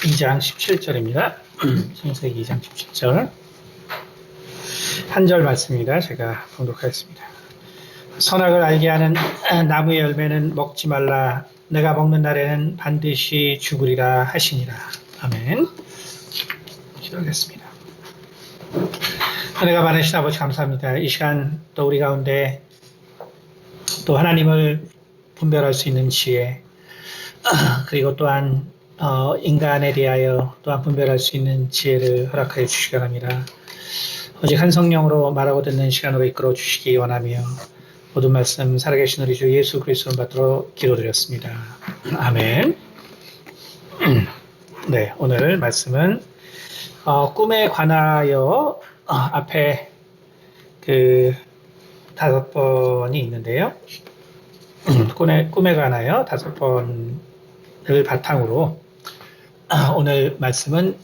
2장 17절입니다. 창세기 2장 17절. 한 절 말씀입니다. 제가 봉독하겠습니다. 선악을 알게 하는 나무의 열매는 먹지 말라. 내가 먹는 날에는 반드시 죽으리라 하시니라. 아멘. 기도하겠습니다. 하늘과 많으신 아버지 감사합니다. 이 시간 또 우리 가운데 또 하나님을 분별할 수 있는 지혜, 그리고 또한 인간에 대하여 또한 분별할 수 있는 지혜를 허락하여 주시기 바랍니다. 오직 한 성령으로 말하고 듣는 시간으로 이끌어 주시기 원하며 모든 말씀 살아계신 우리 주 예수 그리스도를 받들어 기도드렸습니다. 아멘. 네, 오늘 말씀은 꿈에 관하여 앞에 그 5번이 있는데요. 꿈에 관하여 5번을 바탕으로 오늘 말씀은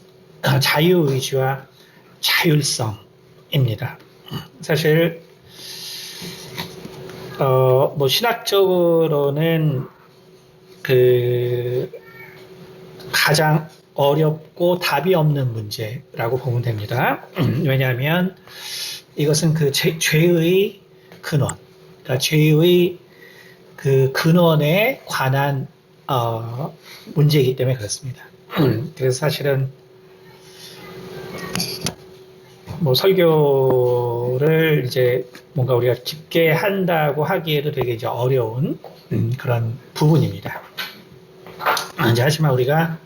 자유의지와 자율성입니다. 사실 뭐 신학적으로는 그 가장 어렵고 답이 없는 문제라고 보면 됩니다. 왜냐하면 이것은 그 죄의 근원, 그러니까 죄의 그 근원에 관한 문제이기 때문에 그렇습니다. 그래서 사실은 뭐 설교를 이제 뭔가 우리가 깊게 한다고 하기에도 되게 이제 어려운 그런 부분입니다. 하지만 우리가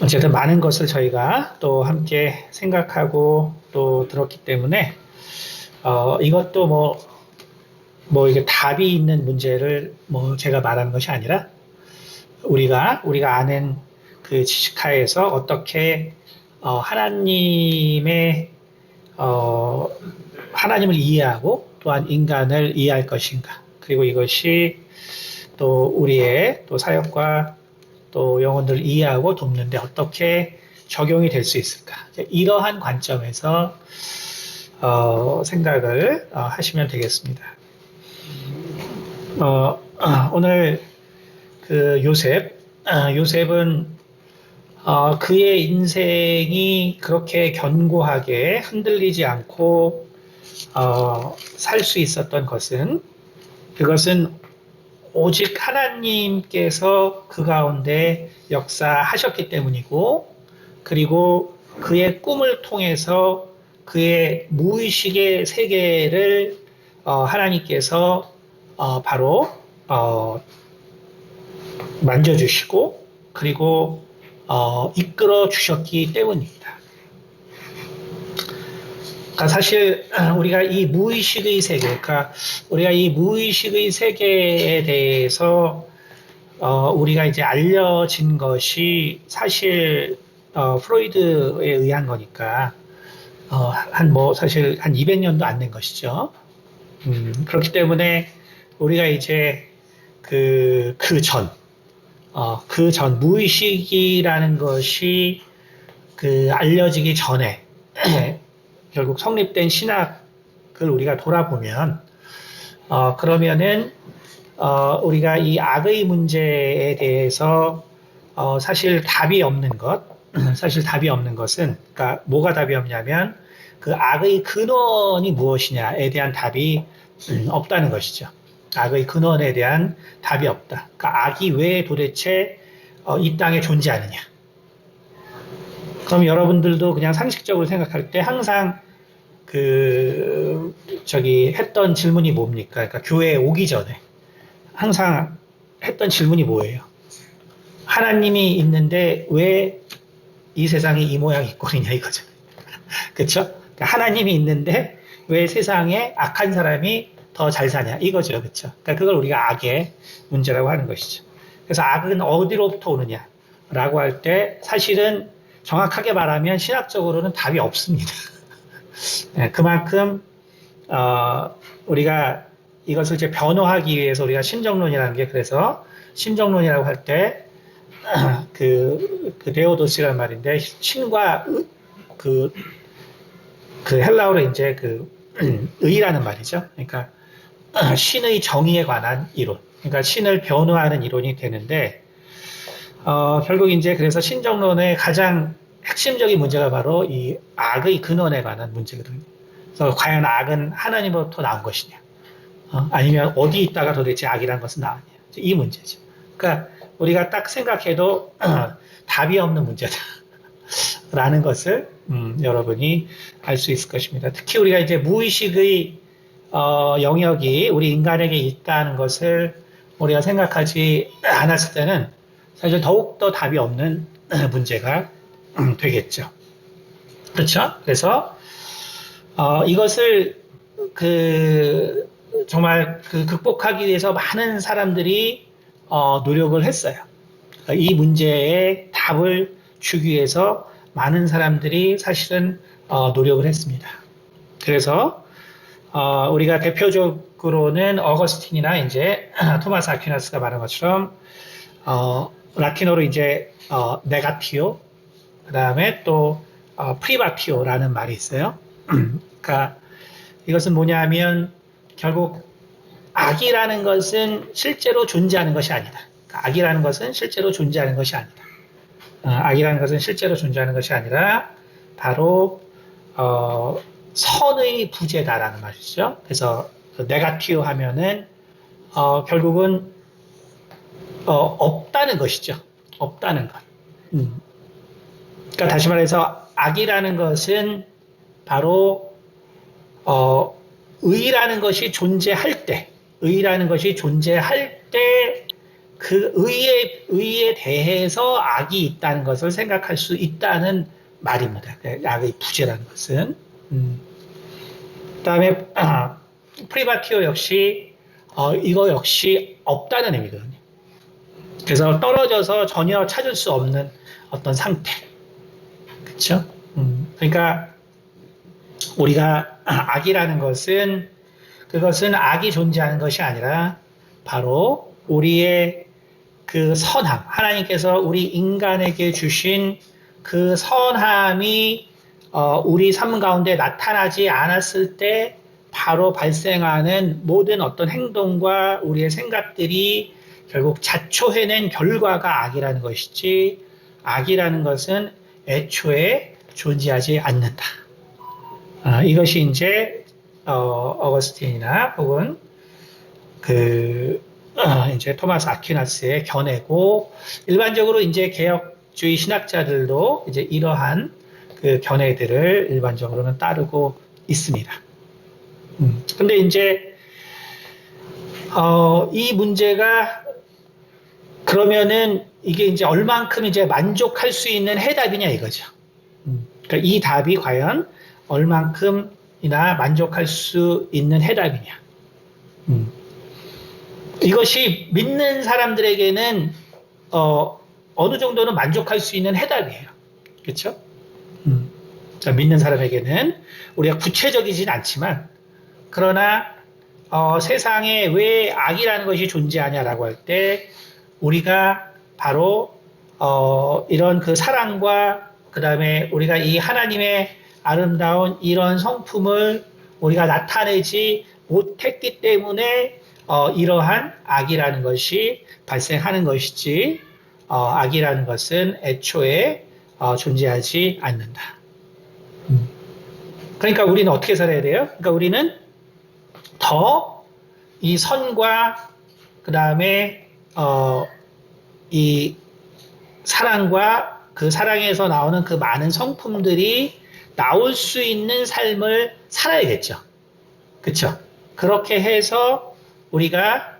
어쨌든 많은 것을 저희가 또 함께 생각하고 또 들었기 때문에 이것도 뭐 이게 답이 있는 문제를 뭐 제가 말하는 것이 아니라 우리가 아는 그 지식하에서 어떻게 하나님을 이해하고 또한 인간을 이해할 것인가, 그리고 이것이 또 우리의 또 사역과 또 영혼들을 이해하고 돕는데 어떻게 적용이 될 수 있을까, 이러한 관점에서 생각을 하시면 되겠습니다. 오늘 그 요셉은 그의 인생이 그렇게 견고하게 흔들리지 않고 살 수 있었던 그것은 오직 하나님께서 그 가운데 역사하셨기 때문이고, 그리고 그의 꿈을 통해서 그의 무의식의 세계를 하나님께서 바로 만져주시고 그리고 이끌어 주셨기 때문입니다. 그러니까 사실 우리가 이 무의식의 세계, 그러니까 우리가 이 무의식의 세계에 대해서 우리가 이제 알려진 것이 사실 프로이드에 의한 거니까 사실 한 200년도 안 된 것이죠. 그렇기 때문에 우리가 이제 그 전 무의식이라는 것이 그 알려지기 전에 결국 성립된 신학을 우리가 돌아보면 그러면은 우리가 이 악의 문제에 대해서 사실 답이 없는 것은, 그러니까 뭐가 답이 없냐면 그 악의 근원이 무엇이냐에 대한 답이 없다는 것이죠. 악의 근원에 대한 답이 없다. 그러니까 악이 왜 도대체 이 땅에 존재하느냐. 그럼 여러분들도 그냥 상식적으로 생각할 때 항상 했던 질문이 뭡니까? 그러니까 교회에 오기 전에 항상 했던 질문이 뭐예요? 하나님이 있는데 왜 이 세상이 이 모양 이 꼴이냐 이거죠. 그렇죠? 그러니까 하나님이 있는데 왜 세상에 악한 사람이 더 잘 사냐 이거죠. 그렇죠? 그러니까 그걸 우리가 악의 문제라고 하는 것이죠. 그래서 악은 어디로부터 오느냐라고 할 때 사실은 정확하게 말하면 신학적으로는 답이 없습니다. 그만큼 우리가 이것을 이제 변호하기 위해서 우리가 신정론이라는 게, 그래서 신정론이라고 할 때 그 데오도스라는 말인데, 신과 그 헬라어로 이제 의라는 말이죠. 그러니까 신의 정의에 관한 이론, 그러니까 신을 변호하는 이론이 되는데 결국 이제 그래서 신정론의 가장 핵심적인 문제가 바로 이 악의 근원에 관한 문제거든요. 그래서 과연 악은 하나님으로부터 나온 것이냐, 아니면 어디 있다가 도대체 악이란 것은 나왔냐, 이 문제죠. 그러니까 우리가 딱 생각해도 답이 없는 문제다라는 것을 여러분이 알 수 있을 것입니다. 특히 우리가 이제 무의식의 영역이 우리 인간에게 있다는 것을 우리가 생각하지 않았을 때는 사실 더욱더 답이 없는 문제가 되겠죠. 그렇죠? 그래서 이것을 정말 극복하기 위해서 많은 사람들이 노력을 했어요. 이 문제의 답을 주기 위해서 많은 사람들이 사실은 노력을 했습니다. 그래서 우리가 대표적으로는 어거스틴이나 이제 토마스 아퀴나스가 말한 것처럼 라틴어로 이제 네가티오, 그 다음에 또 프리바티오라는 말이 있어요. 그러니까 이것은 뭐냐면 결국 악이라는 것은 실제로 존재하는 것이 아니다. 그러니까 악이라는 것은 실제로 존재하는 것이 아니다. 악이라는 것은 실제로 존재하는 것이 아니라 바로 선의 부재다라는 말이죠. 그래서 네가티오 하면은 결국은 없다는 것이죠. 없다는 것. 그러니까 다시 말해서 악이라는 것은 바로 의라는 것이 존재할 때, 의라는 것이 존재할 때 그 의에 대해서 악이 있다는 것을 생각할 수 있다는 말입니다. 악의 부재라는 것은. 그다음에 프리바티오 역시 이거 역시 없다는 의미거든요. 그래서 떨어져서 전혀 찾을 수 없는 어떤 상태. 그렇죠? 그러니까 우리가 악이라는 것은 그것은 악이 존재하는 것이 아니라 바로 우리의 그 선함, 하나님께서 우리 인간에게 주신 그 선함이 우리 삶 가운데 나타나지 않았을 때 바로 발생하는 모든 어떤 행동과 우리의 생각들이 결국 자초해낸 결과가 악이라는 것이지, 악이라는 것은 애초에 존재하지 않는다. 이것이 이제 어거스틴이나 혹은 이제 토마스 아퀴나스의 견해고, 일반적으로 이제 개혁주의 신학자들도 이제 이러한 그 견해들을 일반적으로는 따르고 있습니다. 근데 이제 이 문제가 그러면은 이게 이제 얼만큼 이제 만족할 수 있는 해답이냐 이거죠. 그러니까 이 답이 과연 얼만큼이나 만족할 수 있는 해답이냐. 이것이 믿는 사람들에게는 어느 정도는 만족할 수 있는 해답이에요. 그렇죠? 믿는 사람에게는 우리가 구체적이진 않지만, 그러나 세상에 왜 악이라는 것이 존재하냐라고 할 때 우리가 바로 이런 그 사랑과 그 다음에 우리가 이 하나님의 아름다운 이런 성품을 우리가 나타내지 못했기 때문에 이러한 악이라는 것이 발생하는 것이지, 악이라는 것은 애초에 존재하지 않는다. 그러니까 우리는 어떻게 살아야 돼요? 그러니까 우리는 더 이 선과 그 다음에 이 사랑과 그 사랑에서 나오는 그 많은 성품들이 나올 수 있는 삶을 살아야겠죠. 그렇죠? 그렇게 해서 우리가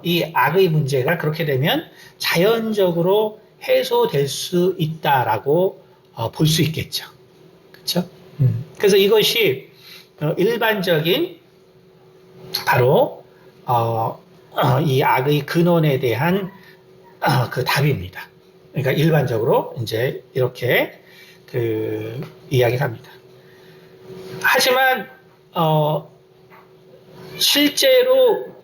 이 악의 문제가 그렇게 되면 자연적으로 해소될 수 있다라고 볼 수 있겠죠. 그렇죠? 그래서 이것이 일반적인 바로 이 악의 근원에 대한 그 답입니다. 그러니까 일반적으로 이제 이렇게 이야기를 합니다. 하지만 실제로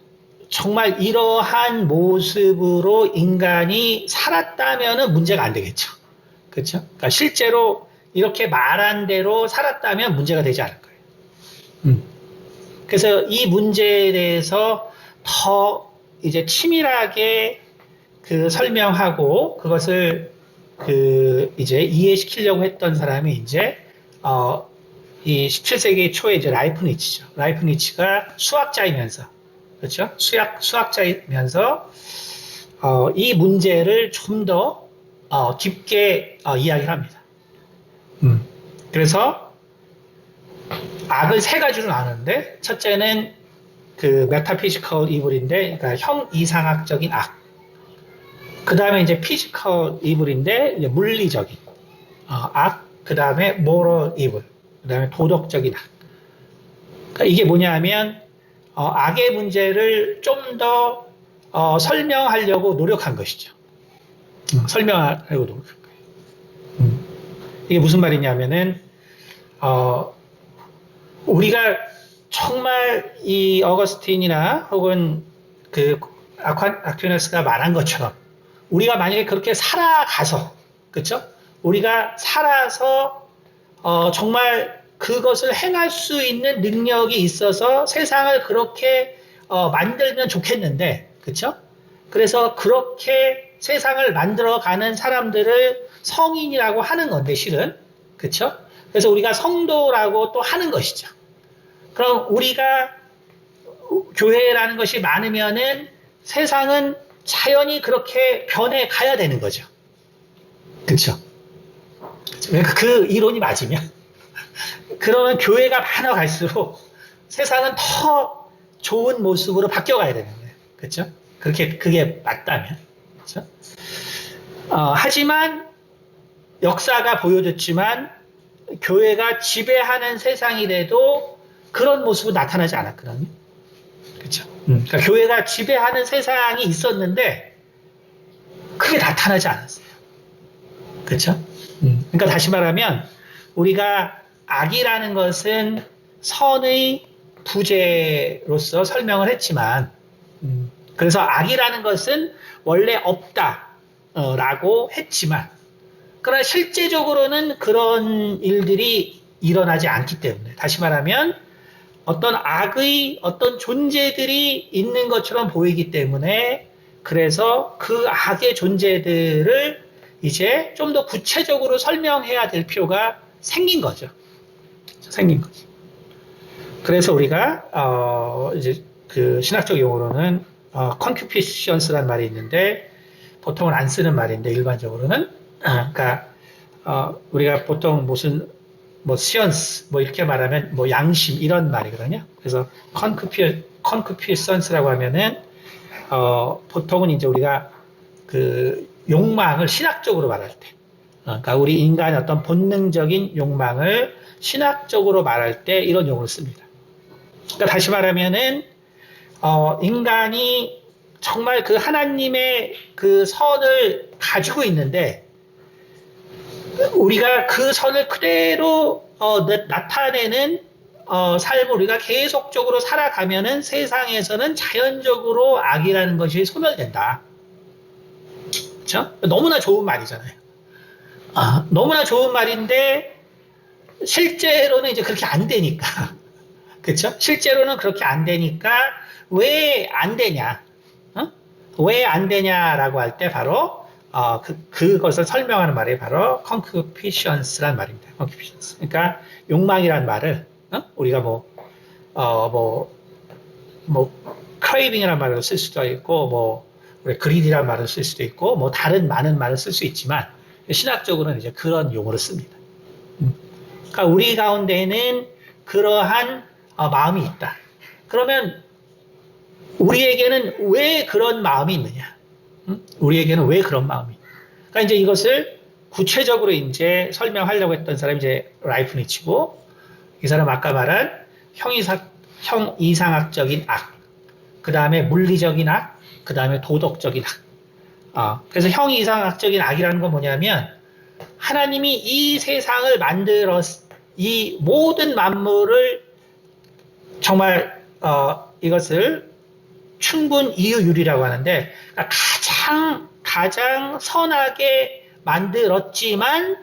정말 이러한 모습으로 인간이 살았다면 문제가 안 되겠죠. 그렇죠? 그러니까 실제로 이렇게 말한 대로 살았다면 문제가 되지 않을 거예요. 그래서 이 문제에 대해서 더 이제 치밀하게 그 설명하고 그것을 그 이제 이해시키려고 했던 사람이 이제 이 17세기 초에 이제 라이프니츠죠. 라이프니츠가 수학자이면서 그렇죠? 수학자이면서 이 문제를 좀 더 깊게 이야기를 합니다. 그래서 악을 세 가지로 나누는데 첫째는 그 메타피지컬 이블인데 그러니까 형 이상학적인 악. 그 다음에 이제 피지컬 이블인데 이제 물리적인 악. 그 다음에 모럴 이블. 그 다음에 도덕적인 악. 그러니까 이게 뭐냐면 악의 문제를 좀 더 설명하려고 노력한 것이죠. 설명하려고 노력한 거예요. 이게 무슨 말이냐면은 우리가 정말 이 어거스틴이나 혹은 그 아퀴나스가 말한 것처럼 우리가 만약에 그렇게 살아가서 그렇죠? 우리가 살아서 정말 그것을 행할 수 있는 능력이 있어서 세상을 그렇게 만들면 좋겠는데 그렇죠? 그래서 그렇게 세상을 만들어가는 사람들을 성인이라고 하는 건데 실은 그렇죠? 그래서 우리가 성도라고 또 하는 것이죠. 그럼 우리가 교회라는 것이 많으면은 세상은 자연히 그렇게 변해 가야 되는 거죠. 그렇죠? 그 이론이 맞으면 그러면 교회가 많아갈수록 세상은 더 좋은 모습으로 바뀌어가야 되는 거예요. 그렇죠? 그게 맞다면. 그렇죠? 하지만 역사가 보여줬지만 교회가 지배하는 세상이라도 그런 모습은 나타나지 않았거든요. 그렇죠? 그러니까 교회가 지배하는 세상이 있었는데 그게 나타나지 않았어요. 그렇죠? 그러니까 다시 말하면 우리가 악이라는 것은 선의 부재로서 설명을 했지만 그래서 악이라는 것은 원래 없다라고 했지만 그러나 실제적으로는 그런 일들이 일어나지 않기 때문에 다시 말하면 어떤 악의 어떤 존재들이 있는 것처럼 보이기 때문에 그래서 그 악의 존재들을 이제 좀 더 구체적으로 설명해야 될 필요가 생긴 거죠. 생긴 거죠. 그래서 우리가 이제 그 신학적 용어로는 concupiscence라는 말이 있는데 보통은 안 쓰는 말인데 일반적으로는 그러니까 우리가 보통 무슨 뭐 science 뭐 이렇게 말하면 뭐 양심 이런 말이거든요. 그래서 concupiscence라고 하면은 보통은 이제 우리가 그 욕망을 신학적으로 말할 때 그러니까 우리 인간의 어떤 본능적인 욕망을 신학적으로 말할 때 이런 용어를 씁니다. 그러니까 다시 말하면은 인간이 정말 그 하나님의 그 선을 가지고 있는데 우리가 그 선을 그대로 나타내는 삶을 우리가 계속적으로 살아가면은 세상에서는 자연적으로 악이라는 것이 소멸된다. 그렇죠? 너무나 좋은 말이잖아요. 너무나 좋은 말인데 실제로는 이제 그렇게 안 되니까. 그렇죠? 실제로는 그렇게 안 되니까 왜 안 되냐? 왜 안 되냐라고 할 때 바로 그것을 설명하는 말이 바로 concupiscence란 말입니다. concupiscence. 그러니까 욕망이란 말을 우리가 craving이란 말을 쓸 수도 있고 우리 greed이란 말을 쓸 수도 있고 뭐 다른 많은 말을 쓸 수 있지만 신학적으로는 이제 그런 용어를 씁니다. 그러니까 우리 가운데에는 그러한 마음이 있다. 그러면 우리에게는 왜 그런 마음이 있느냐? 우리에게는 왜 그런 마음이? 그러니까 이제 이것을 구체적으로 이제 설명하려고 했던 사람이 이제 라이프니츠고 이 사람 아까 말한 형 이상학적인 악, 그 다음에 물리적인 악, 그 다음에 도덕적인 악. 그래서 형 이상학적인 악이라는 건 뭐냐면 하나님이 이 세상을 이 모든 만물을 정말 이것을 충분 이유율이라고 하는데 가장 선하게 만들었지만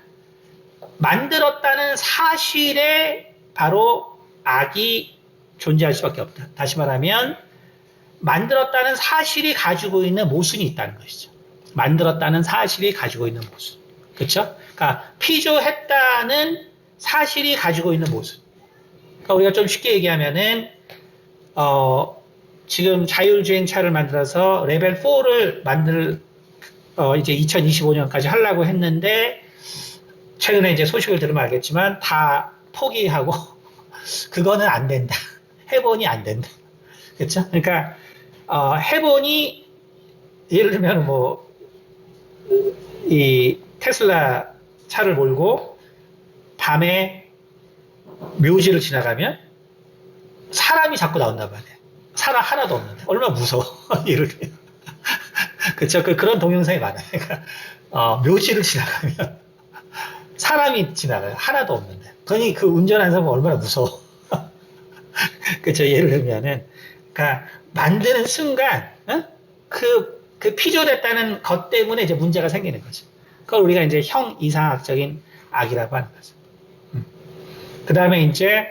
만들었다는 사실에 바로 악이 존재할 수밖에 없다. 다시 말하면 만들었다는 사실이 가지고 있는 모순이 있다는 것이죠. 만들었다는 사실이 가지고 있는 모습. 그쵸? 그러니까 피조했다는 사실이 가지고 있는 모습. 그러니까 우리가 좀 쉽게 얘기하면은 지금 자율주행차를 만들어서 레벨 4를 이제 2025년까지 하려고 했는데 최근에 이제 소식을 들으면 알겠지만 다 포기하고 그거는 안 된다. 해보니 안 된다. 그렇죠? 그러니까 해보니 예를 들면 뭐 이 테슬라 차를 몰고 밤에 묘지를 지나가면 사람이 자꾸 나온단 말이에요. 사람 하나도 없는데 얼마나 무서워. 예를 들면 그렇죠? 그런 동영상이 많아요. 그러니까 묘지를 지나가면 사람이 지나가요. 하나도 없는데. 그러니 그 운전하는 사람은 얼마나 무서워. 그렇죠? 예를 들면은 그러니까 만드는 순간 그 피조됐다는 것 때문에 이제 문제가 생기는 거죠. 그걸 우리가 이제 형 이상학적인 악이라고 하는 거죠. 그 다음에 이제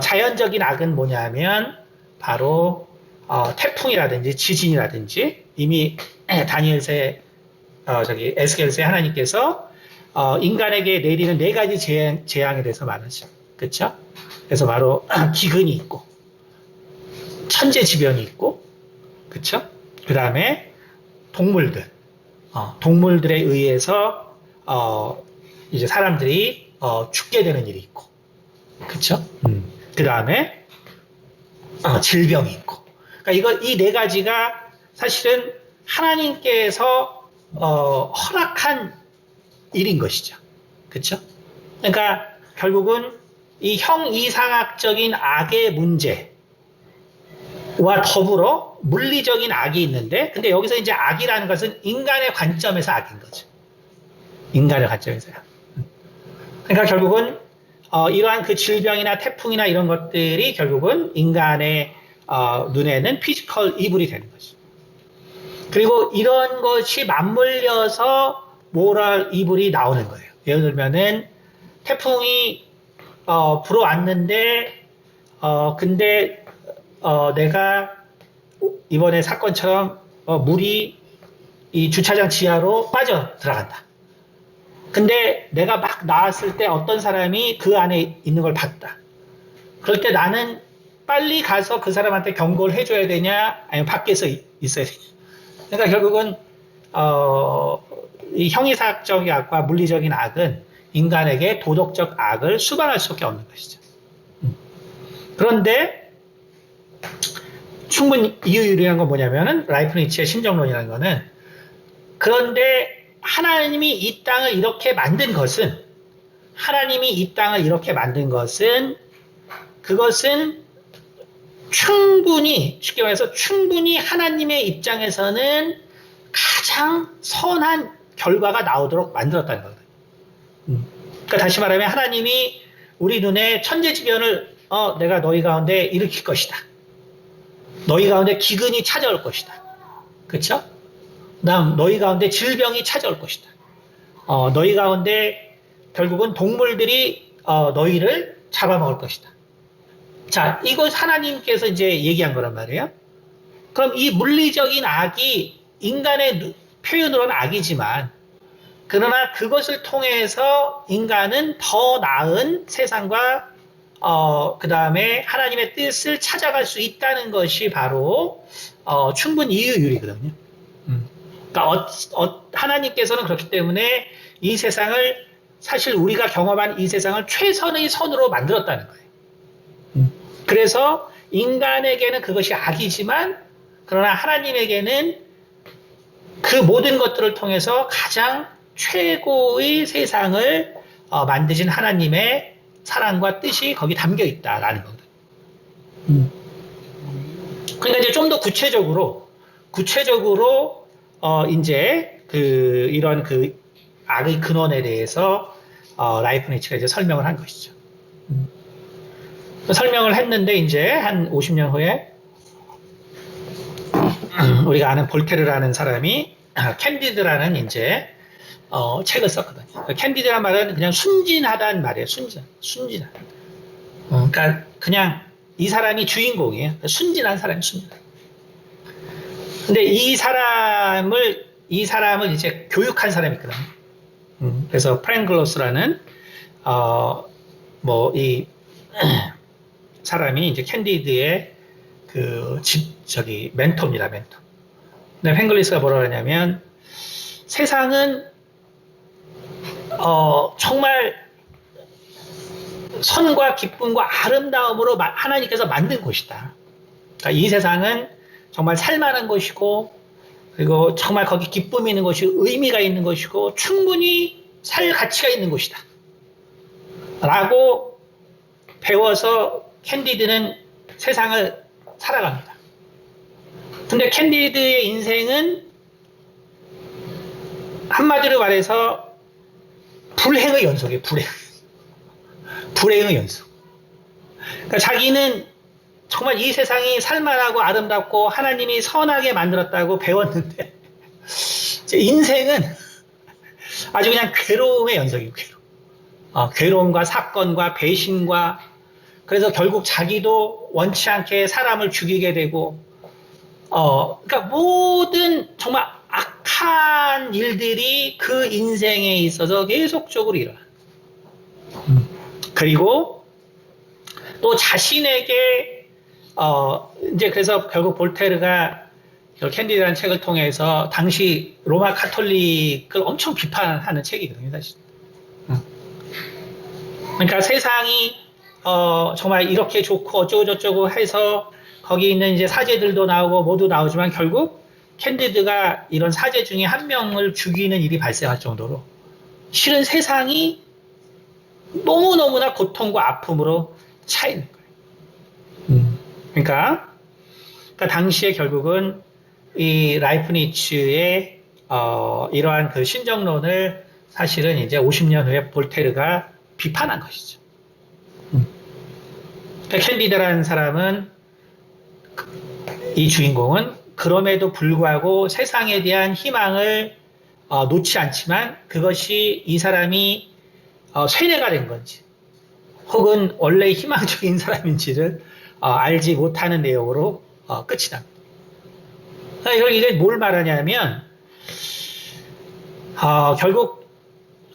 자연적인 악은 뭐냐면 바로 태풍이라든지 지진이라든지 이미 다니엘서에 에스겔서에 하나님께서 인간에게 내리는 네 가지 재앙에 대해서 말하죠. 그렇죠? 그래서 바로 기근이 있고 천재지변이 있고 그렇죠? 그 다음에 동물들에 의해서 이제 사람들이 죽게 되는 일이 있고 그렇죠? 그 다음에 질병이 있고 그러니까 이 네 가지가 사실은 하나님께서 허락한 일인 것이죠. 그렇죠? 그러니까 결국은 이 형이상학적인 악의 문제와 더불어 물리적인 악이 있는데 근데 여기서 이제 악이라는 것은 인간의 관점에서 악인 거죠. 인간의 관점에서요. 그러니까 결국은 이러한 그 질병이나 태풍이나 이런 것들이 결국은 인간의 눈에는 피지컬 이블이 되는 거죠. 그리고 이런 것이 맞물려서 모럴 이블이 나오는 거예요. 예를 들면은 태풍이 불어왔는데 근데 내가 이번에 사건처럼 물이 이 주차장 지하로 빠져 들어간다. 근데 내가 막 나왔을 때 어떤 사람이 그 안에 있는 걸 봤다. 그럴 때 나는 빨리 가서 그 사람한테 경고를 해줘야 되냐, 아니면 밖에서 있어야 되냐. 그러니까 결국은 이 형이상학적인 악과 물리적인 악은 인간에게 도덕적 악을 수반할 수밖에 없는 것이죠. 그런데 충분히 이유유리한 건 뭐냐면은 라이프니츠의 심정론이라는 거는 그런데 하나님이 이 땅을 이렇게 만든 것은 그것은 충분히 쉽게 말해서 충분히 하나님의 입장에서는 가장 선한 결과가 나오도록 만들었다는 거거든요. 그러니까 다시 말하면 하나님이 우리 눈에 천재지변을 내가 너희 가운데 일으킬 것이다. 너희 가운데 기근이 찾아올 것이다. 그렇죠? 그다음 너희 가운데 질병이 찾아올 것이다. 너희 가운데 결국은 동물들이 너희를 잡아먹을 것이다. 자, 이것 하나님께서 이제 얘기한 거란 말이에요. 그럼 이 물리적인 악이 인간의 표현으로는 악이지만 그러나 그것을 통해서 인간은 더 나은 세상과 그 다음에 하나님의 뜻을 찾아갈 수 있다는 것이 바로 충분 이유율이거든요. 그러니까 하나님께서는 그렇기 때문에 이 세상을 사실 우리가 경험한 이 세상을 최선의 선으로 만들었다는 거예요. 그래서 인간에게는 그것이 악이지만 그러나 하나님에게는 그 모든 것들을 통해서 가장 최고의 세상을 만드신 하나님의 사랑과 뜻이 거기 담겨 있다라는 거거든요. 그러니까 이제 좀 더 구체적으로 이제 이런 악의 근원에 대해서 라이프니츠가 이제 설명을 한 것이죠. 설명을 했는데 이제 한 50년 후에 우리가 아는 볼테르라는 사람이 캔디드라는 이제 책을 썼거든요. 캔디드란 말은 그냥 순진하다는 말이에요. 순진하다. 그러니까 그냥 이 사람이 주인공이에요. 순진한 사람이 순진한. 근데 이 사람을 이 사람을 이제 교육한 사람이 있거든요. 그래서 프랭글로스라는 이 사람이 이제 캔디드의 멘토입니다, 멘토. 근데 팽글리스가 뭐라 그러냐면, 세상은, 정말 선과 기쁨과 아름다움으로 하나님께서 만든 곳이다. 그러니까 이 세상은 정말 살만한 곳이고, 그리고 정말 거기 기쁨이 있는 것이고, 의미가 있는 것이고, 충분히 살 가치가 있는 곳이다. 라고 배워서 캔디드는 세상을 살아갑니다. 근데 캔디드의 인생은 한마디로 말해서 불행의 연속이에요. 불행의 연속. 그러니까 자기는 정말 이 세상이 살만하고 아름답고 하나님이 선하게 만들었다고 배웠는데 인생은 아주 그냥 괴로움의 연속이에요. 괴로움과 사건과 배신과 그래서 결국 자기도 원치 않게 사람을 죽이게 되고 그러니까 모든 정말 악한 일들이 그 인생에 있어서 계속적으로 일어나. 그리고 또 자신에게 이제 그래서 결국 볼테르가 캔디드라는 책을 통해서 당시 로마 카톨릭을 엄청 비판하는 책이거든요, 사실. 그러니까 세상이 정말 이렇게 좋고 어쩌고저쩌고 해서 거기 있는 이제 사제들도 나오고 모두 나오지만 결국 캔디드가 이런 사제 중에 한 명을 죽이는 일이 발생할 정도로 실은 세상이 너무너무나 고통과 아픔으로 차 있는 거예요. 그러니까 당시에 결국은 이 라이프니츠의 이러한 그 신정론을 사실은 이제 50년 후에 볼테르가 비판한 것이죠. 캔디드라는 사람은 이 주인공은 그럼에도 불구하고 세상에 대한 희망을 놓지 않지만 그것이 이 사람이 쇠뇌가 된 건지 혹은 원래 희망적인 사람인지를 알지 못하는 내용으로 끝이 납니다. 이게 뭘 말하냐면 결국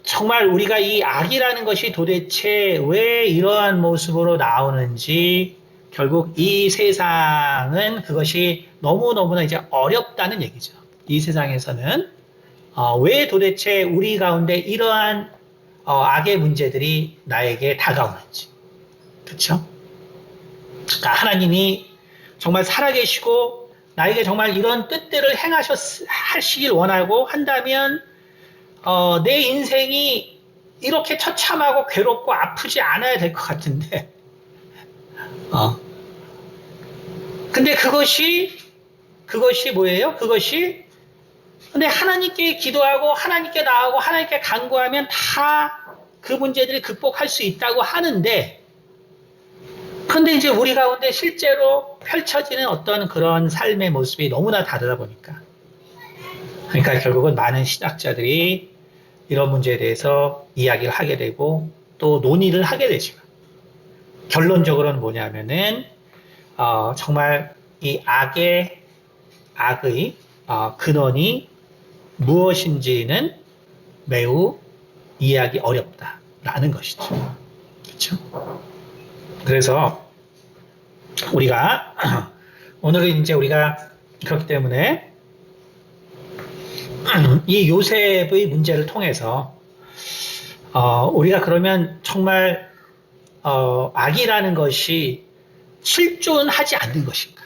정말 우리가 이 악이라는 것이 도대체 왜 이러한 모습으로 나오는지 결국 이 세상은 그것이 너무너무나 이제 어렵다는 얘기죠. 이 세상에서는 왜 도대체 우리 가운데 이러한 악의 문제들이 나에게 다가오는지. 그렇죠? 그러니까 하나님이 정말 살아계시고 나에게 정말 이런 뜻들을 하시길 원하고 한다면 내 인생이 이렇게 처참하고 괴롭고 아프지 않아야 될 것 같은데 근데 그것이 뭐예요? 근데 하나님께 기도하고 하나님께 나아가고 하나님께 간구하면 다 그 문제들이 극복할 수 있다고 하는데 근데 이제 우리 가운데 실제로 펼쳐지는 어떤 그런 삶의 모습이 너무나 다르다 보니까 그러니까 결국은 많은 신학자들이 이런 문제에 대해서 이야기를 하게 되고 또 논의를 하게 되지만 결론적으로는 뭐냐면은 정말 이 악의 근원이 무엇인지는 매우 이해하기 어렵다라는 것이죠. 그렇죠? 그래서 우리가 오늘은 이제 우리가 그렇기 때문에 이 요셉의 문제를 통해서 우리가 그러면 정말 악이라는 것이 실존하지 않는 것인가?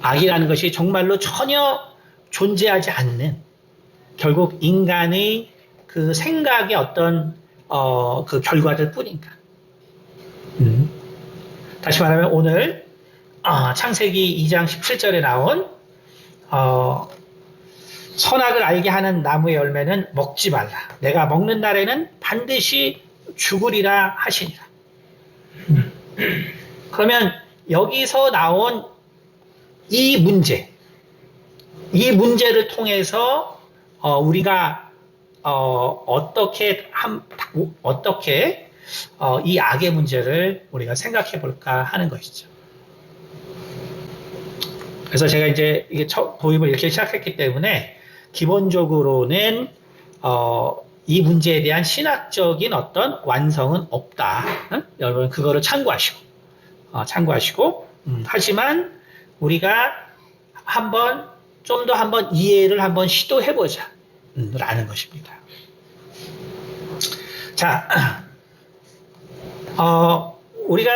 악이라는 것이 정말로 전혀 존재하지 않는 결국 인간의 그 생각의 어떤 그 결과들 뿐인가? 다시 말하면 오늘 창세기 2장 17절에 나온 선악을 알게 하는 나무의 열매는 먹지 말라. 내가 먹는 날에는 반드시 죽으리라 하시니라. 그러면 여기서 나온 이 문제를 통해서 우리가 어떻게 이 악의 문제를 우리가 생각해 볼까 하는 것이죠. 그래서 제가 이제 이게 도입을 이렇게 시작했기 때문에 기본적으로는 이 문제에 대한 신학적인 어떤 완성은 없다. 여러분 그거를 참고하시고 하지만 우리가 좀 더 한번 이해를 한번 시도해보자 라는 것입니다. 자, 우리가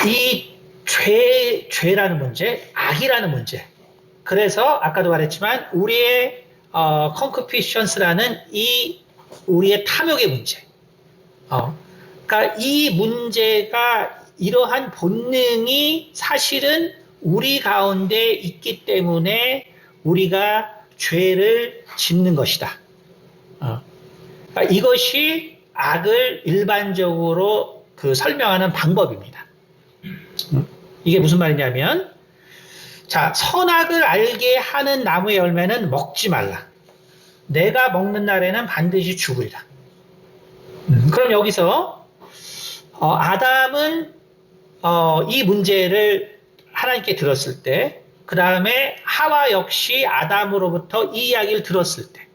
이 죄라는 문제, 악이라는 문제. 그래서 아까도 말했지만 우리의 concupiscence라는 이 우리의 탐욕의 문제. 그러니까 이 문제가 이러한 본능이 사실은 우리 가운데 있기 때문에 우리가 죄를 짓는 것이다. 그러니까 이것이 악을 일반적으로 설명하는 방법입니다. 이게 무슨 말이냐면, 자, 선악을 알게 하는 나무의 열매는 먹지 말라. 내가 먹는 날에는 반드시 죽으리라. 그럼 여기서 아담은 이 문제를 하나님께 들었을 때, 그 다음에 하와 역시 아담으로부터 이 이야기를 들었을 때,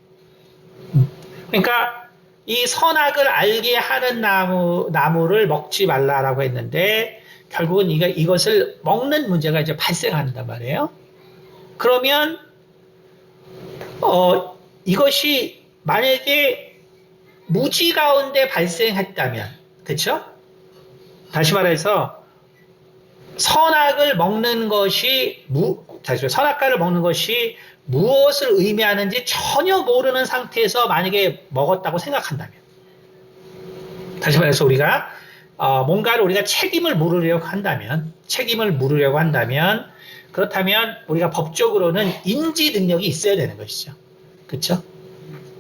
그러니까 이 선악을 알게 하는 나무를 먹지 말라라고 했는데 결국은 이것을 먹는 문제가 이제 발생한단 말이에요. 그러면 이것이 만약에 무지 가운데 발생했다면, 그렇죠? 다시 말해서 선악과를 먹는 것이 무엇을 의미하는지 전혀 모르는 상태에서 만약에 먹었다고 생각한다면, 다시 말해서 우리가 뭔가를 우리가 책임을 물으려고 한다면, 그렇다면 우리가 법적으로는 인지 능력이 있어야 되는 것이죠. 그렇죠?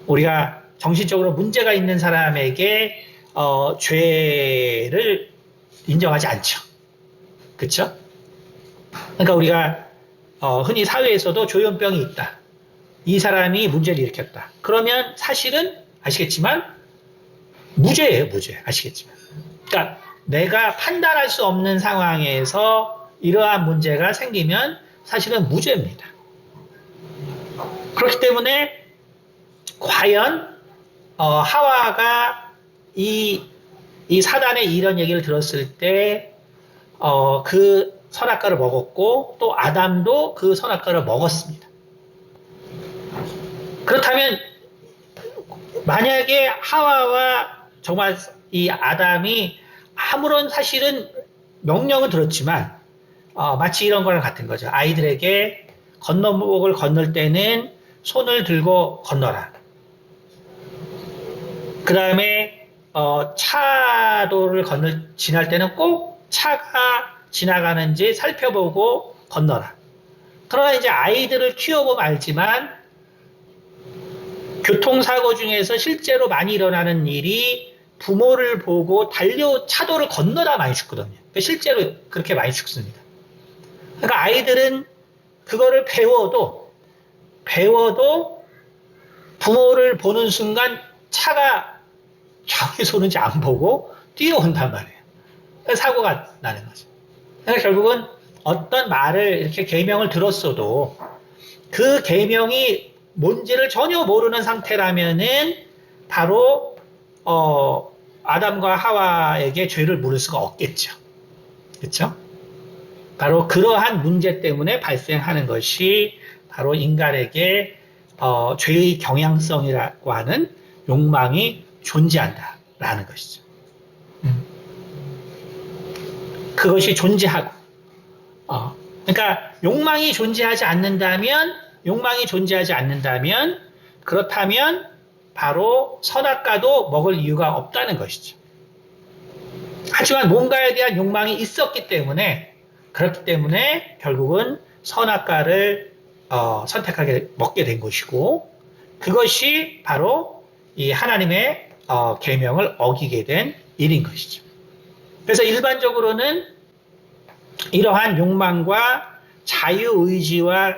우리가 정신적으로 문제가 있는 사람에게 죄를 인정하지 않죠. 그렇죠? 그러니까 우리가 흔히 사회에서도 조현병이 있다. 이 사람이 문제를 일으켰다. 그러면 사실은 아시겠지만 무죄예요, 무죄. 아시겠지만. 그러니까 내가 판단할 수 없는 상황에서 이러한 문제가 생기면 사실은 무죄입니다. 그렇기 때문에 과연 하와가 이 사단의 이런 얘기를 들었을 때 그 선악과를 먹었고 또 아담도 그 선악과를 먹었습니다. 그렇다면 만약에 하와와 정말 이 아담이 아무런 사실은 명령을 들었지만 마치 이런 거랑 같은 거죠. 아이들에게 건너목을 건널 때는 손을 들고 건너라. 그 다음에 차도를 지날 때는 꼭 차가 지나가는지 살펴보고 건너라. 그러나 이제 아이들을 키워보면 알지만 교통사고 중에서 실제로 많이 일어나는 일이 부모를 보고 차도를 건너다 많이 죽거든요. 실제로 그렇게 많이 죽습니다. 그러니까 아이들은 그거를 배워도 부모를 보는 순간 차가 좌우에서 오는지 안 보고 뛰어온단 말이에요. 사고가 나는 거죠. 그러니까 결국은 어떤 말을 이렇게 계명을 들었어도 그 계명이 뭔지를 전혀 모르는 상태라면은 바로 아담과 하와에게 죄를 물을 수가 없겠죠. 그렇죠? 바로 그러한 문제 때문에 발생하는 것이 바로 인간에게 죄의 경향성이라고 하는 욕망이 존재한다라는 것이죠. 그것이 존재하고, 그러니까 욕망이 존재하지 않는다면, 그렇다면 바로 선악과도 먹을 이유가 없다는 것이죠. 하지만 뭔가에 대한 욕망이 있었기 때문에, 그렇기 때문에 결국은 선악과를 선택하게 먹게 된 것이고, 그것이 바로 이 하나님의 계명을 어기게 된 일인 것이죠. 그래서 일반적으로는 이러한 욕망과 자유의지와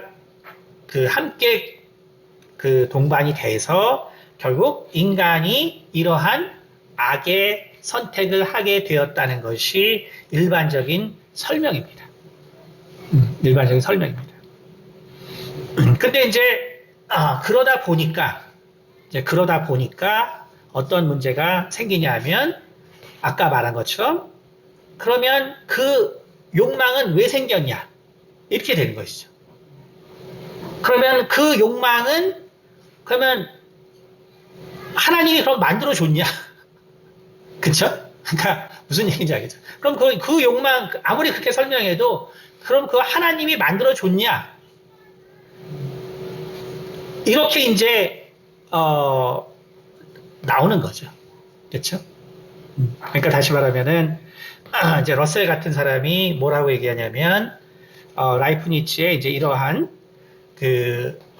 함께 동반이 돼서 결국 인간이 이러한 악의 선택을 하게 되었다는 것이 일반적인 설명입니다. 일반적인 설명입니다. 근데 이제 그러다 보니까 어떤 문제가 생기냐 하면 아까 말한 것처럼 그러면 그 욕망은 왜 생겼냐 이렇게 되는 것이죠. 그러면 그 욕망은 그러면 하나님이 그럼 만들어줬냐? 그쵸? 그러니까 무슨 얘기인지 알겠죠? 그럼 그 욕망 아무리 그렇게 설명해도 그럼 그 하나님이 만들어줬냐? 이렇게 이제 나오는 거죠. 그렇죠? 그러니까 다시 말하면은 이제 러셀 같은 사람이 뭐라고 얘기하냐면 라이프니츠의 이제 이러한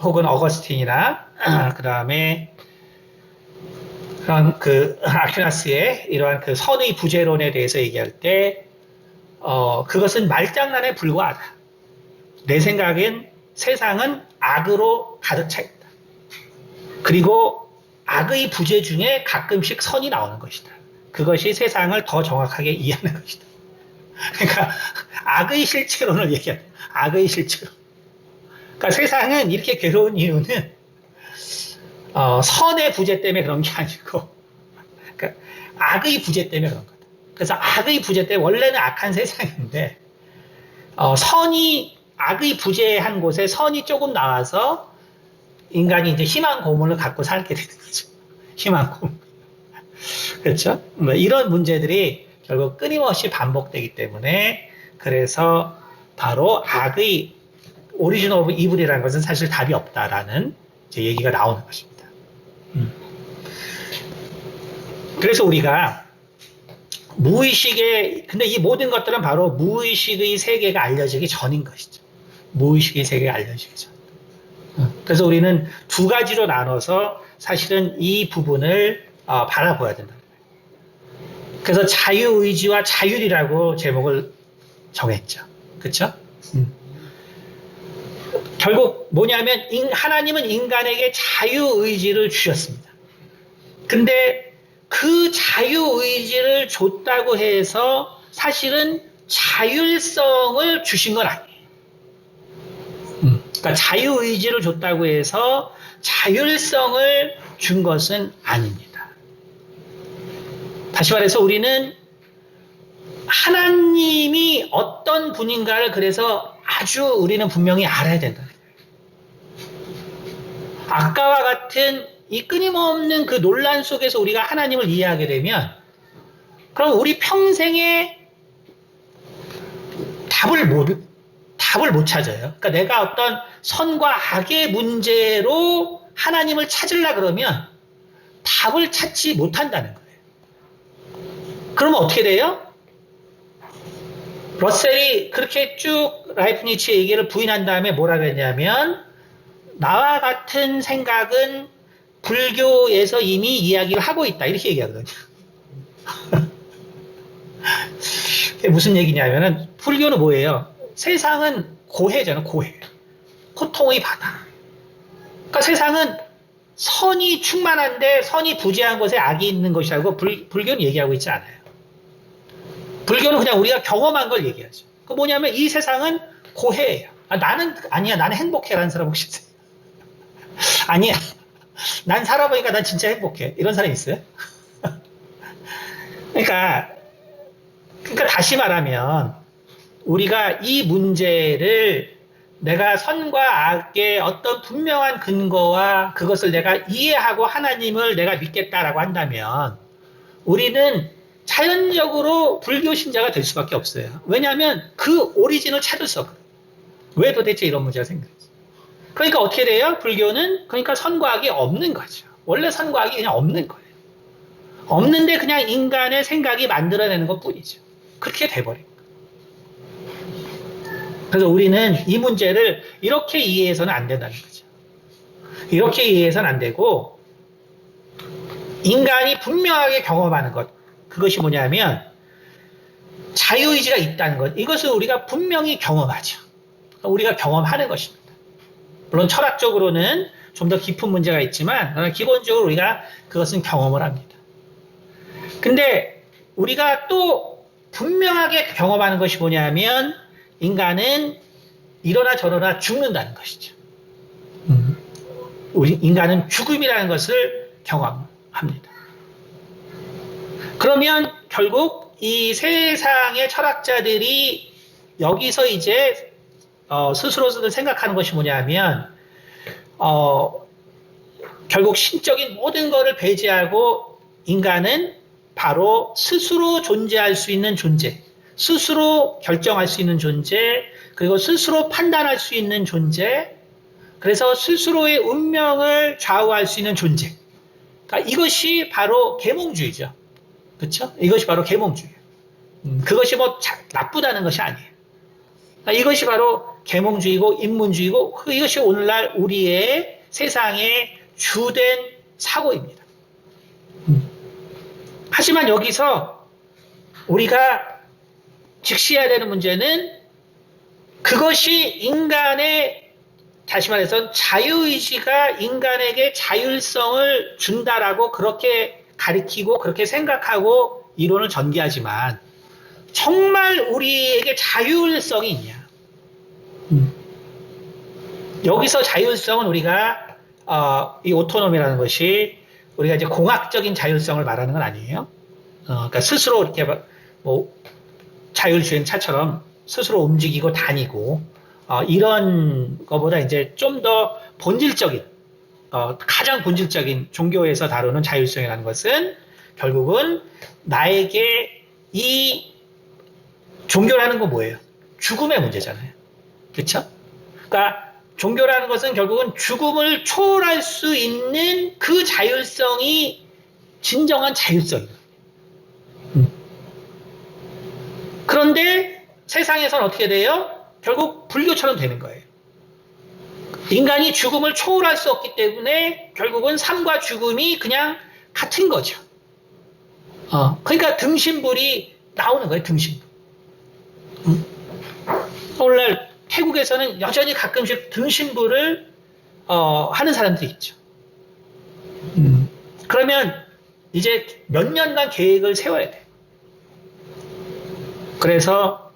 혹은 어거스틴이나 그 다음에 그런 아퀴나스의 이러한 선의 부재론에 대해서 얘기할 때 그것은 말장난에 불과하다. 내 생각엔 세상은 악으로 가득 차 있다. 그리고 악의 부재 중에 가끔씩 선이 나오는 것이다. 그것이 세상을 더 정확하게 이해하는 것이다. 그러니까 악의 실체론을 얘기하는 악의 실체론. 그러니까 세상은 이렇게 괴로운 이유는 선의 부재 때문에 그런 게 아니고 그러니까 악의 부재 때문에 그런 거다. 그래서 악의 부재 때문에 원래는 악한 세상인데 악의 부재한 곳에 선이 조금 나와서 인간이 이제 희망 고문을 갖고 살게 되는 거죠. 희망 고문. 그렇죠? 이런 문제들이 결국 끊임없이 반복되기 때문에 그래서 바로 악의 오리진 오브 이블이라는 것은 사실 답이 없다라는 이제 얘기가 나오는 것입니다. 그래서 우리가 근데 이 모든 것들은 바로 무의식의 세계가 알려지기 전인 것이죠. 무의식의 세계가 알려지기 전. 그래서 우리는 두 가지로 나눠서 사실은 이 부분을 바라봐야 된다. 그래서 자유의지와 자율이라고 제목을 정했죠. 그렇죠? 결국 뭐냐면 하나님은 인간에게 자유의지를 주셨습니다. 근데 그 자유의지를 줬다고 해서 사실은 자율성을 주신 건 아니에요. 그러니까 자유의지를 줬다고 해서 자율성을 준 것은 아닙니다. 다시 말해서 우리는 하나님이 어떤 분인가를 그래서 아주 우리는 분명히 알아야 된다. 아까와 같은 이 끊임없는 그 논란 속에서 우리가 하나님을 이해하게 되면 그럼 우리 평생에 답을 못 찾아요. 그러니까 내가 어떤 선과 악의 문제로 하나님을 찾으려 그러면 답을 찾지 못한다는 거예요. 그러면 어떻게 돼요? 러셀이 그렇게 쭉 라이프니츠의 얘기를 부인한 다음에 뭐라 그랬냐면 나와 같은 생각은 불교에서 이미 이야기를 하고 있다 이렇게 얘기하거든요. 그게 무슨 얘기냐면은 불교는 뭐예요? 세상은 고해잖아요. 고해. 고통의 바다. 그러니까 세상은 선이 충만한데 선이 부재한 곳에 악이 있는 것이라고 불교는 얘기하고 있지 않아요. 불교는 그냥 우리가 경험한 걸 얘기하죠. 그 뭐냐면 이 세상은 고해예요. 나는 행복해라는 사람 혹시 있어요? 아니야. 난 살아보니까 난 진짜 행복해. 이런 사람 있어요? 그러니까 다시 말하면 우리가 이 문제를 내가 선과 악의 어떤 분명한 근거와 그것을 내가 이해하고 하나님을 내가 믿겠다라고 한다면 우리는 자연적으로 불교 신자가 될 수밖에 없어요. 왜냐하면 그 오리진을 찾을 수 없거든요. 왜 도대체 이런 문제가 생겼지? 그러니까 어떻게 돼요? 불교는 그러니까 선과 악이 없는 거죠. 원래 선과 악이 그냥 없는 거예요. 없는데 그냥 인간의 생각이 만들어내는 것 뿐이죠. 그렇게 돼버린 거예요. 그래서 우리는 이 문제를 이렇게 이해해서는 안 된다는 거죠. 이렇게 이해해서는 안 되고 인간이 분명하게 경험하는 것 그것이 뭐냐면 자유의지가 있다는 것 이것을 우리가 분명히 경험하죠. 우리가 경험하는 것입니다. 물론 철학적으로는 좀 더 깊은 문제가 있지만 기본적으로 우리가 그것은 경험을 합니다. 근데 우리가 또 분명하게 경험하는 것이 뭐냐면 인간은 이러나 저러나 죽는다는 것이죠. 우리 인간은 죽음이라는 것을 경험합니다. 그러면 결국 이 세상의 철학자들이 여기서 이제 스스로들 생각하는 것이 뭐냐면 결국 신적인 모든 것을 배제하고 인간은 바로 스스로 존재할 수 있는 존재, 스스로 결정할 수 있는 존재, 그리고 스스로 판단할 수 있는 존재, 그래서 스스로의 운명을 좌우할 수 있는 존재. 그러니까 이것이 바로 계몽주의죠. 그렇죠? 이것이 바로 계몽주의. 그것이 뭐 나쁘다는 것이 아니에요. 그러니까 이것이 바로 계몽주의고 인문주의고 이것이 오늘날 우리의 세상의 주된 사고입니다. 하지만 여기서 우리가 직시해야 되는 문제는 그것이 인간의 다시 말해서 자유의지가 인간에게 자율성을 준다라고 그렇게 가리키고 그렇게 생각하고 이론을 전개하지만 정말 우리에게 자율성이 있냐? 여기서 자율성은 우리가 이 오토노미라는 것이 우리가 이제 공학적인 자율성을 말하는 건 아니에요. 그러니까 스스로 이렇게 뭐 자율주행차처럼 스스로 움직이고 다니고 이런 것보다 이제 좀 더 본질적인 가장 본질적인 종교에서 다루는 자율성이라는 것은 결국은 나에게 이 종교라는 건 뭐예요? 죽음의 문제잖아요. 그렇죠? 그러니까 종교라는 것은 결국은 죽음을 초월할 수 있는 그 자율성이 진정한 자율성이에요. 그런데 세상에서는 어떻게 돼요? 결국 불교처럼 되는 거예요. 인간이 죽음을 초월할 수 없기 때문에 결국은 삶과 죽음이 그냥 같은 거죠. 그러니까 등신불이 나오는 거예요. 등신불. 오늘날 태국에서는 여전히 가끔씩 등신불을 하는 사람들이 있죠. 그러면 이제 몇 년간 계획을 세워야 돼. 그래서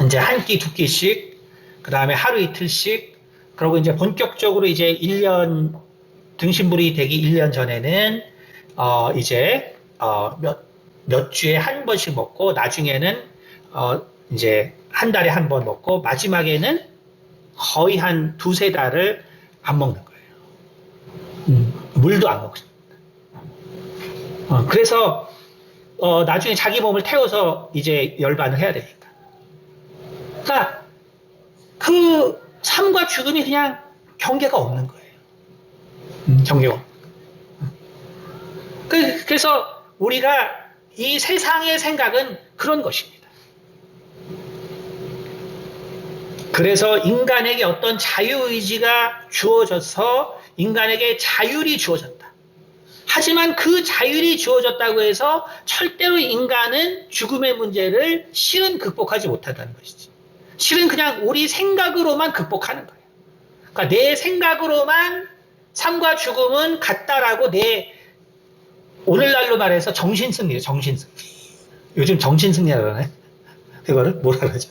이제 한 끼, 두 끼씩, 그 다음에 하루 이틀씩, 그리고 이제 본격적으로 이제 1년, 등신불이 되기 1년 전에는, 이제, 몇 주에 한 번씩 먹고, 나중에는, 이제 한 달에 한 번 먹고, 마지막에는 거의 한 두세 달을 안 먹는 거예요. 물도 안 먹습니다. 그래서, 나중에 자기 몸을 태워서 이제 열반을 해야 되니까. 그러니까 그 삶과 죽음이 그냥 경계가 없는 거예요. 경계가 없는 거예요. 그래서 우리가 이 세상의 생각은 그런 것입니다. 그래서 인간에게 어떤 자유의지가 주어져서 인간에게 자율이 주어졌다. 하지만 그 자율이 주어졌다고 해서 절대로 인간은 죽음의 문제를 실은 극복하지 못한다는 것이지. 실은 그냥 우리 생각으로만 극복하는 거예요. 그러니까 내 생각으로만 삶과 죽음은 같다라고 오늘날로 말해서 정신승리예요. 정신승리. 요즘 정신승리라고 그러네. 그거를 뭐라 그러죠?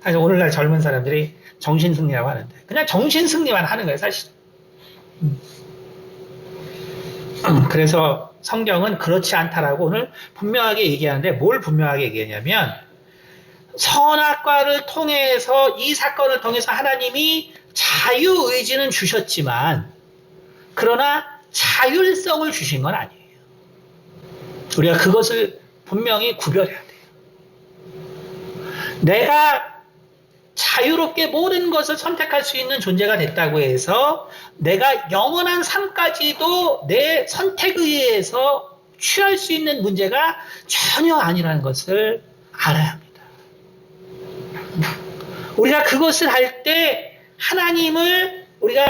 사실 오늘날 젊은 사람들이 정신승리라고 하는데 그냥 정신승리만 하는 거예요. 사실. 그래서 성경은 그렇지 않다라고 오늘 분명하게 얘기하는데 뭘 분명하게 얘기하냐면 선악과를 통해서 이 사건을 통해서 하나님이 자유의지는 주셨지만 그러나 자율성을 주신 건 아니에요. 우리가 그것을 분명히 구별해야 돼요. 내가 자유롭게 모든 것을 선택할 수 있는 존재가 됐다고 해서 내가 영원한 삶까지도 내 선택에 의해서 취할 수 있는 문제가 전혀 아니라는 것을 알아야 합니다. 우리가 그것을 할 때 하나님을 우리가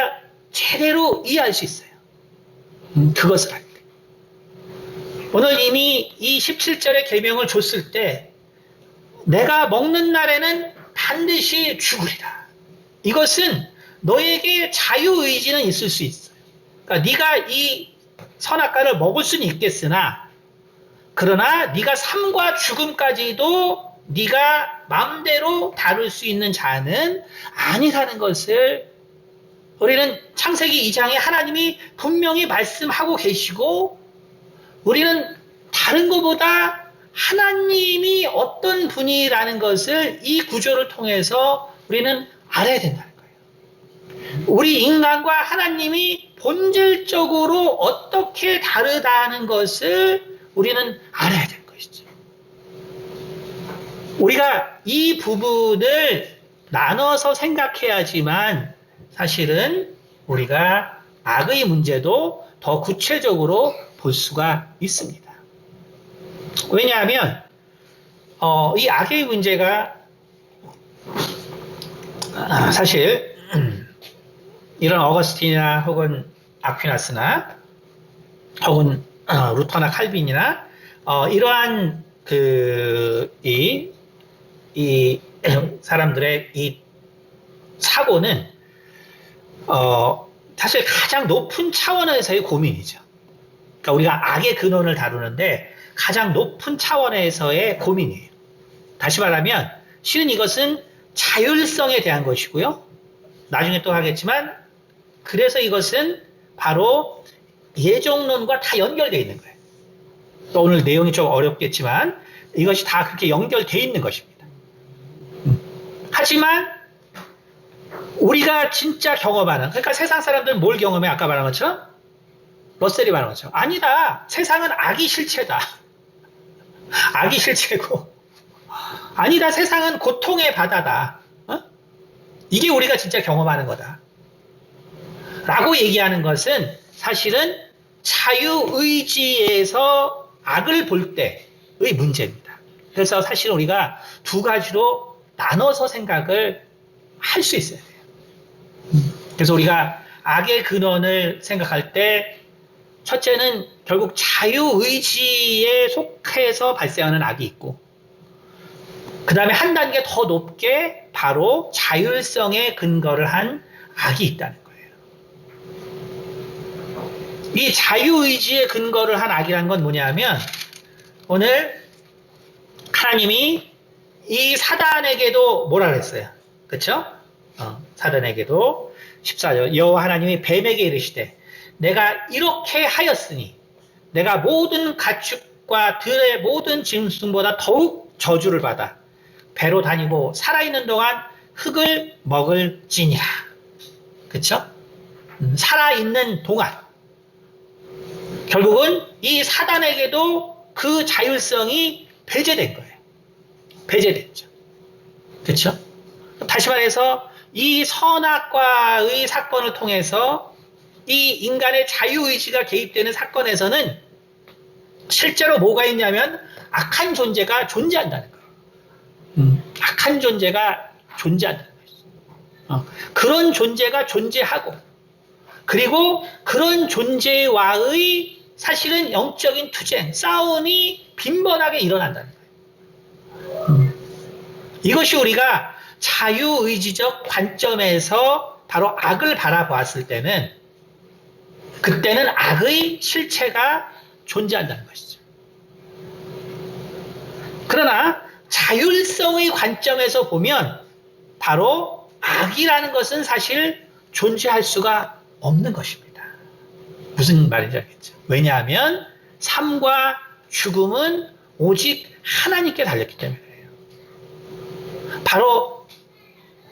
제대로 이해할 수 있어요. 그것을 할 때. 오늘 이미 이 17절의 계명을 줬을 때 내가 먹는 날에는 반드시 죽으리라. 이것은 너에게 자유의지는 있을 수 있어요. 그러니까 네가 이 선악과를 먹을 수는 있겠으나 그러나 네가 삶과 죽음까지도 네가 마음대로 다룰 수 있는 자는 아니라는 것을 우리는 창세기 2장에 하나님이 분명히 말씀하고 계시고 우리는 다른 것보다 하나님이 어떤 분이라는 것을 이 구조를 통해서 우리는 알아야 된다는 거예요. 우리 인간과 하나님이 본질적으로 어떻게 다르다는 것을 우리는 알아야 되는 것이죠. 우리가 이 부분을 나눠서 생각해야지만 사실은 우리가 악의 문제도 더 구체적으로 볼 수가 있습니다. 왜냐하면 이 악의 문제가 사실 이런 어거스틴이나 혹은 아퀴나스나 혹은 루터나 칼빈이나 이러한 이 사람들의 이 사고는 사실 가장 높은 차원에서의 고민이죠. 그러니까 우리가 악의 근원을 다루는데 가장 높은 차원에서의 고민이에요. 다시 말하면 실은 이것은 자율성에 대한 것이고요. 나중에 또 하겠지만 그래서 이것은 바로 예정론과 다 연결되어 있는 거예요. 또 오늘 내용이 좀 어렵겠지만 이것이 다 그렇게 연결되어 있는 것입니다. 하지만 우리가 진짜 경험하는, 그러니까 세상 사람들은 뭘 경험해? 아까 말한 것처럼? 러셀이 말한 것처럼. 아니다. 세상은 악이 실체다. 악이 실체고. 아니다. 세상은 고통의 바다다. 이게 우리가 진짜 경험하는 거다. 라고 얘기하는 것은 사실은 자유의지에서 악을 볼 때의 문제입니다. 그래서 사실 우리가 두 가지로 나눠서 생각을 할 수 있어야 돼요. 그래서 우리가 악의 근원을 생각할 때 첫째는 결국 자유의지에 속해서 발생하는 악이 있고 그 다음에 한 단계 더 높게 바로 자율성에 근거를 한 악이 있다는 거예요. 이 자유의지에 근거를 한 악이라는 건 뭐냐면 오늘 하나님이 이 사단에게도 뭐라 그랬어요? 그렇죠? 사단에게도 14절 여호와 하나님이 뱀에게 이르시되 내가 이렇게 하였으니 내가 모든 가축과 들의 모든 짐승보다 더욱 저주를 받아 배로 다니고 살아있는 동안 흙을 먹을지니라. 그렇죠? 살아있는 동안 결국은 이 사단에게도 그 자율성이 배제된 거예요. 배제됐죠. 그렇죠? 다시 말해서 이 선악과의 사건을 통해서 이 인간의 자유의지가 개입되는 사건에서는 실제로 뭐가 있냐면 악한 존재가 존재한다는 거예요. 악한 존재가 존재한다는 거예요. 그런 존재가 존재하고 그리고 그런 존재와의 사실은 영적인 투쟁, 싸움이 빈번하게 일어난다는 거예요. 이것이 우리가 자유의지적 관점에서 바로 악을 바라보았을 때는 그때는 악의 실체가 존재한다는 것이죠. 그러나 자율성의 관점에서 보면 바로 악이라는 것은 사실 존재할 수가 없는 것입니다. 무슨 말인지 알겠죠? 왜냐하면 삶과 죽음은 오직 하나님께 달렸기 때문이에요. 바로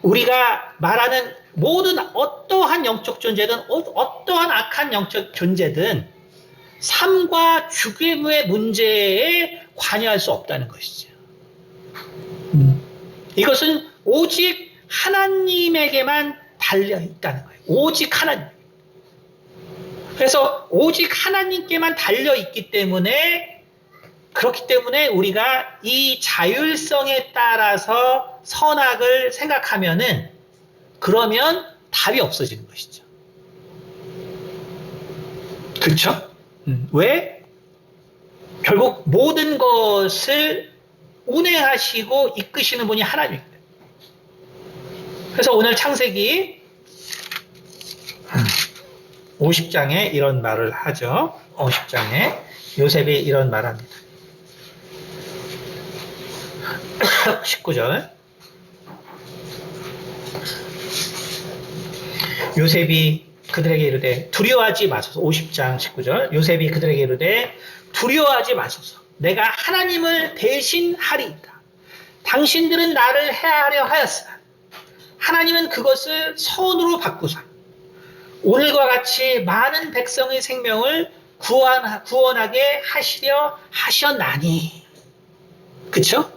우리가 말하는 모든 어떠한 영적 존재든 어떠한 악한 영적 존재든 삶과 죽음의 문제에 관여할 수 없다는 것이죠. 이것은 오직 하나님에게만 달려 있다는 거예요. 오직 하나님. 그래서 오직 하나님께만 달려 있기 때문에 그렇기 때문에 우리가 이 자율성에 따라서 선악을 생각하면은 그러면 답이 없어지는 것이죠. 그렇죠? 왜? 결국 모든 것을 운행하시고 이끄시는 분이 하나님입니다. 그래서 오늘 창세기 50장에 이런 말을 하죠. 50장에 요셉이 이런 말을 합니다. 19절 요셉이 그들에게 이르되 두려워하지 마소서. 50장 19절. 요셉이 그들에게 이르되 두려워하지 마소서. 내가 하나님을 대신하리이다. 당신들은 나를 해하려 하였으나 하나님은 그것을 선으로 바꾸사 오늘과 같이 많은 백성의 생명을 구원하게 하시려 하셨나니. 그쵸?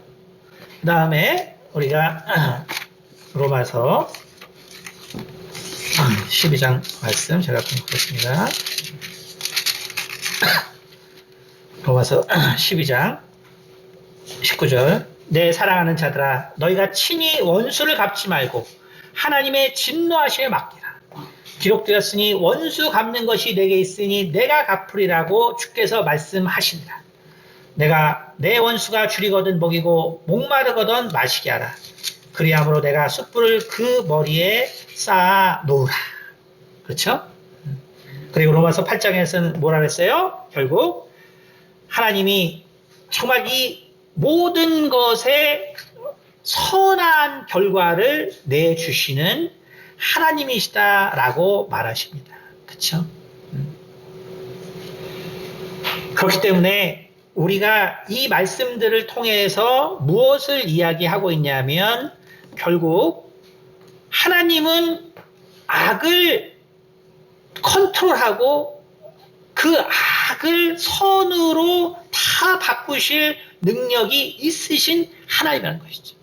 그 다음에 우리가 로마서 12장 말씀 제가 보겠습니다. 로마서 12장 19절. 내 사랑하는 자들아 너희가 친히 원수를 갚지 말고 하나님의 진노하심에 맡기라. 기록되었으니 원수 갚는 것이 내게 있으니 내가 갚으리라고 주께서 말씀하시니라. 내가 내 원수가 줄이거든 먹이고 목마르거든 마시게 하라. 그리함으로 내가 숯불을 그 머리에 쌓아 놓으라. 그렇죠? 그리고 로마서 8장에서는 뭐라 그랬어요? 결국 하나님이 정말 이 모든 것에 선한 결과를 내주시는 하나님이시다라고 말하십니다. 그렇죠? 그렇기 때문에 우리가 이 말씀들을 통해서 무엇을 이야기하고 있냐면 결국 하나님은 악을 컨트롤하고 그 악을 선으로 다 바꾸실 능력이 있으신 하나님이라는 것이죠.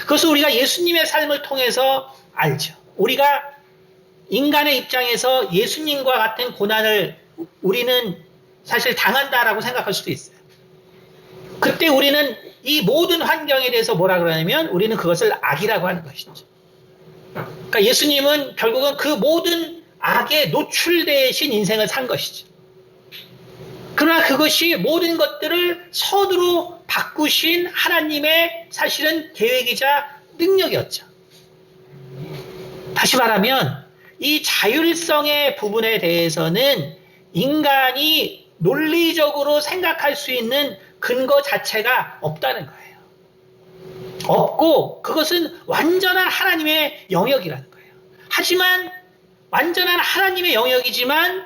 그것을 우리가 예수님의 삶을 통해서 알죠. 우리가 인간의 입장에서 예수님과 같은 고난을 우리는 사실 당한다라고 생각할 수도 있어요. 그때 우리는 이 모든 환경에 대해서 뭐라 그러냐면 우리는 그것을 악이라고 하는 것이죠. 그러니까 예수님은 결국은 그 모든 악에 노출되신 인생을 산 것이죠. 그러나 그것이 모든 것들을 선으로 바꾸신 하나님의 사실은 계획이자 능력이었죠. 다시 말하면 이 자율성의 부분에 대해서는 인간이 논리적으로 생각할 수 있는 근거 자체가 없다는 거예요. 없고 그것은 완전한 하나님의 영역이라는 거예요. 하지만 완전한 하나님의 영역이지만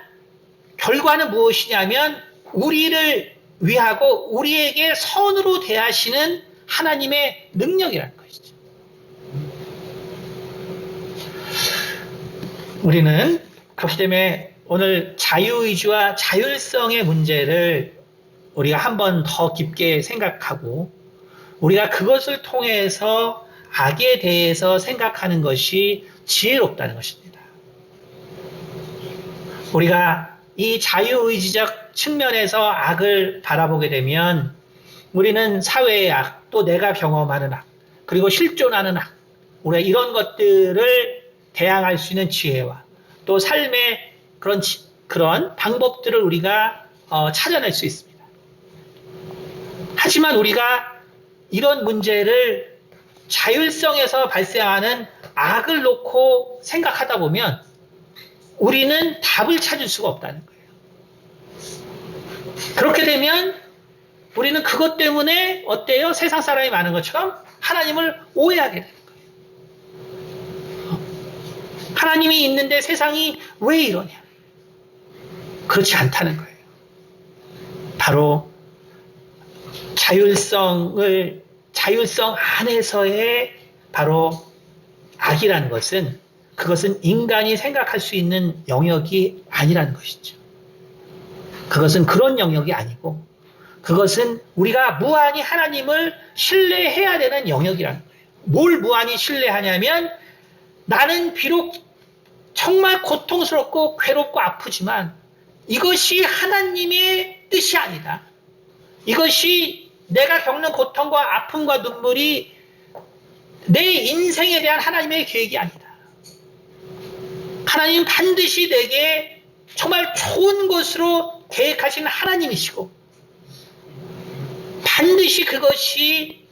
결과는 무엇이냐면 우리를 위하고 우리에게 선으로 대하시는 하나님의 능력이라는 것이죠. 우리는 그렇기 때문에 오늘 자유의지와 자율성의 문제를 우리가 한 번 더 깊게 생각하고 우리가 그것을 통해서 악에 대해서 생각하는 것이 지혜롭다는 것입니다. 우리가 이 자유의지적 측면에서 악을 바라보게 되면 우리는 사회의 악, 또 내가 경험하는 악, 그리고 실존하는 악, 우리가 이런 것들을 대항할 수 있는 지혜와 또 삶의 그런 방법들을 우리가 찾아낼 수 있습니다. 하지만 우리가 이런 문제를 자율성에서 발생하는 악을 놓고 생각하다 보면 우리는 답을 찾을 수가 없다는 거예요. 그렇게 되면 우리는 그것 때문에 어때요? 세상 사람이 많은 것처럼 하나님을 오해하게 되는 거예요. 하나님이 있는데 세상이 왜 이러냐? 그렇지 않다는 거예요. 바로 자율성 안에서의 바로 악이라는 것은 그것은 인간이 생각할 수 있는 영역이 아니라는 것이죠. 그것은 그런 영역이 아니고 그것은 우리가 무한히 하나님을 신뢰해야 되는 영역이라는 거예요. 뭘 무한히 신뢰하냐면 나는 비록 정말 고통스럽고 괴롭고 아프지만 이것이 하나님의 뜻이 아니다. 이것이 내가 겪는 고통과 아픔과 눈물이 내 인생에 대한 하나님의 계획이 아니다. 하나님은 반드시 내게 정말 좋은 것으로 계획하시는 하나님이시고 반드시 그것이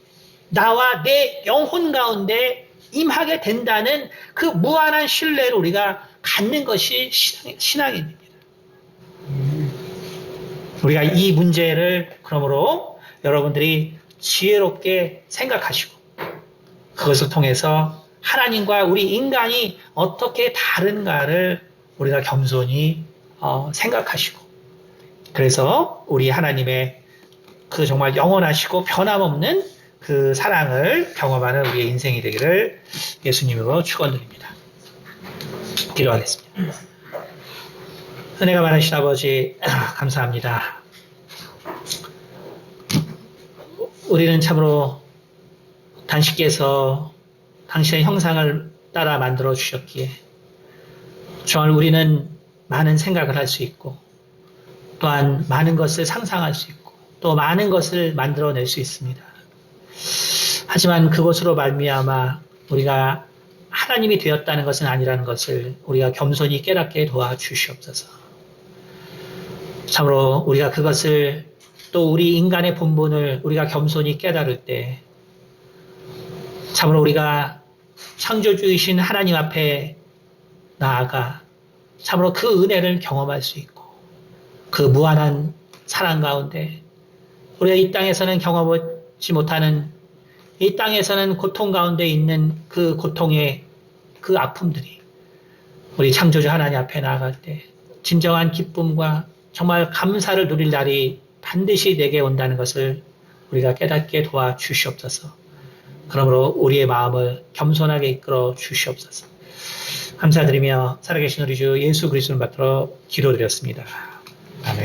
나와 내 영혼 가운데 임하게 된다는 그 무한한 신뢰를 우리가 갖는 것이 신앙입니다. 우리가 이 문제를 그러므로 여러분들이 지혜롭게 생각하시고 그것을 통해서 하나님과 우리 인간이 어떻게 다른가를 우리가 겸손히 생각하시고, 그래서 우리 하나님의 그 정말 영원하시고 변함없는 그 사랑을 경험하는 우리의 인생이 되기를 예수님으로 축원드립니다. 기도하겠습니다. 은혜가 많으신 아버지 감사합니다. 우리는 참으로 당신께서 당신의 형상을 따라 만들어 주셨기에 정말 우리는 많은 생각을 할 수 있고 또한 많은 것을 상상할 수 있고 또 많은 것을 만들어낼 수 있습니다. 하지만 그것으로 말미암아 우리가 하나님이 되었다는 것은 아니라는 것을 우리가 겸손히 깨닫게 도와주시옵소서. 참으로 우리가 그것을 또 우리 인간의 본분을 우리가 겸손히 깨달을 때 참으로 우리가 창조주이신 하나님 앞에 나아가 참으로 그 은혜를 경험할 수 있고 그 무한한 사랑 가운데 우리가 이 땅에서는 경험하지 못하는 이 땅에서는 고통 가운데 있는 그 고통의 그 아픔들이 우리 창조주 하나님 앞에 나아갈 때 진정한 기쁨과 정말 감사를 누릴 날이 반드시 내게 온다는 것을 우리가 깨닫게 도와주시옵소서. 그러므로 우리의 마음을 겸손하게 이끌어 주시옵소서. 감사드리며 살아계신 우리 주 예수 그리스도를 받들어 기도드렸습니다.